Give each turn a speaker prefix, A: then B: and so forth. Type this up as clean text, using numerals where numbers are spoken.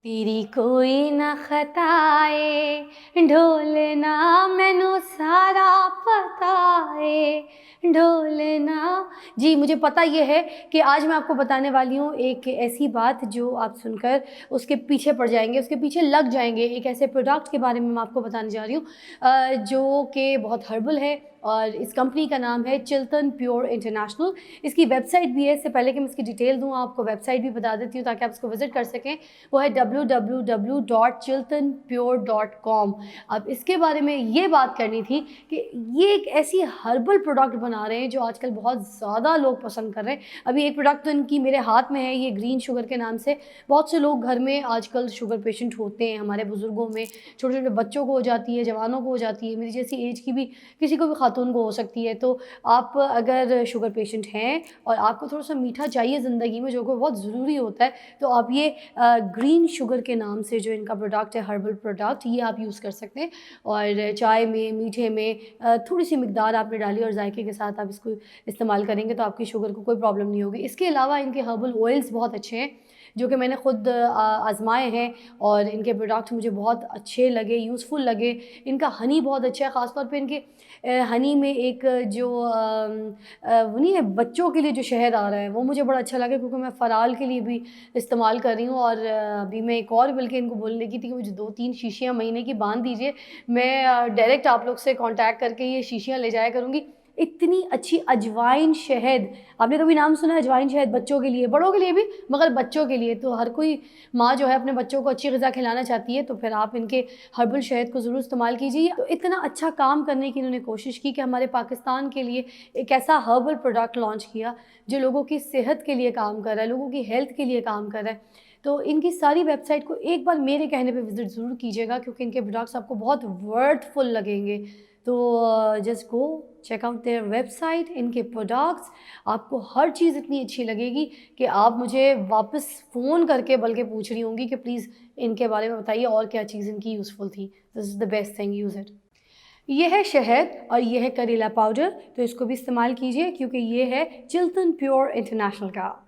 A: तेरी कोई ना खताए ढोलना मैनू सारा पता है ढोलना। जी मुझे पता ये है कि आज मैं आपको बताने वाली हूँ एक ऐसी बात जो आप सुनकर उसके पीछे पड़ जाएंगे, उसके पीछे लग जाएंगे। एक ऐसे प्रोडक्ट के बारे में मैं आपको बताने जा रही हूँ जो कि बहुत हर्बल है और इस कंपनी का नाम है चिल्तन प्योर इंटरनेशनल। इसकी वेबसाइट भी है। इससे पहले कि मैं इसकी डिटेल दूँ आपको वेबसाइट भी बता देती हूँ ताकि आप इसको विजिट कर सकें। वो है www.chiltanpure.com। अब इसके बारे में ये बात करनी थी कि ये एक ऐसी हर्बल प्रोडक्ट बना रहे हैं जो आजकल बहुत ज़्यादा लोग पसंद कर रहे हैं। अभी एक प्रोडक्ट तो इनकी मेरे हाथ में है, ये ग्रीन शुगर के नाम से। बहुत से लोग घर में आजकल शुगर पेशेंट होते हैं, हमारे बुज़ुर्गों में, छोटे छोटे बच्चों को हो जाती है, जवानों को हो जाती है, मेरी जैसी एज की भी किसी को भी खातून को हो सकती है। तो आप अगर शुगर पेशेंट हैं और आपको थोड़ा सा मीठा चाहिए ज़िंदगी में, जो कि बहुत ज़रूरी होता है, तो आप ये ग्रीन शुगर के नाम से जो इनका प्रोडक्ट है, हर्बल प्रोडक्ट, ये आप यूज़ कर सकते हैं। और चाय में, मीठे में थोड़ी सी मिकदार आपने डाली और जायके के साथ आप इसको इस्तेमाल करेंगे तो आपकी शुगर को कोई प्रॉब्लम नहीं होगी। इसके अलावा इनके हर्बल ऑयल्स बहुत अच्छे हैं जो कि मैंने ख़ुद आज़माए हैं और इनके प्रोडक्ट मुझे बहुत अच्छे लगे, यूज़फुल लगे। इनका हनी बहुत अच्छा है, ख़ास तौर पे इनके हनी में एक जो वो नहीं है बच्चों के लिए जो शहद आ रहा है, वो मुझे बड़ा अच्छा लगा क्योंकि मैं फ़राल के लिए भी इस्तेमाल कर रही हूँ। और अभी मैं एक और बल्कि इनको बोलने लगी थी कि मुझे 2-3 शीशियाँ महीने की बाँध दीजिए। मैं डायरेक्ट आप लोग से कॉन्टैक्ट करके ये शीशियाँ ले जाया करूँगी। इतनी अच्छी अजवाइन शहद, आपने कभी नाम सुना है अजवाइन शहद? बच्चों के लिए, बड़ों के लिए भी, मगर बच्चों के लिए तो हर कोई माँ जो है अपने बच्चों को अच्छी ग़िज़ा खिलाना चाहती है, तो फिर आप इनके हर्बल शहद को ज़रूर इस्तेमाल कीजिए। तो इतना अच्छा काम करने की इन्होंने कोशिश की कि हमारे पाकिस्तान के लिए एक ऐसा हर्बल प्रोडक्ट लॉन्च किया जो लोगों की सेहत के लिए काम कर रहा है, लोगों की हेल्थ के लिए काम कर रहा है। तो इनकी सारी वेबसाइट को एक बार मेरे कहने पे विज़िट ज़रूर कीजिएगा क्योंकि इनके प्रोडक्ट्स आपको बहुत वर्थफुल लगेंगे। तो just go check out their website, इनके प्रोडक्ट्स, आपको हर चीज़ इतनी अच्छी लगेगी कि आप मुझे वापस फ़ोन करके बल्कि पूछ रही होंगी कि प्लीज़ इनके बारे में बताइए और क्या चीज़ इनकी यूज़फुल थी। This is the best thing, use it. ये है शहद और ये है करेला पाउडर, तो इसको भी इस्तेमाल कीजिए क्योंकि ये है चिल्तन प्योर इंटरनेशनल का।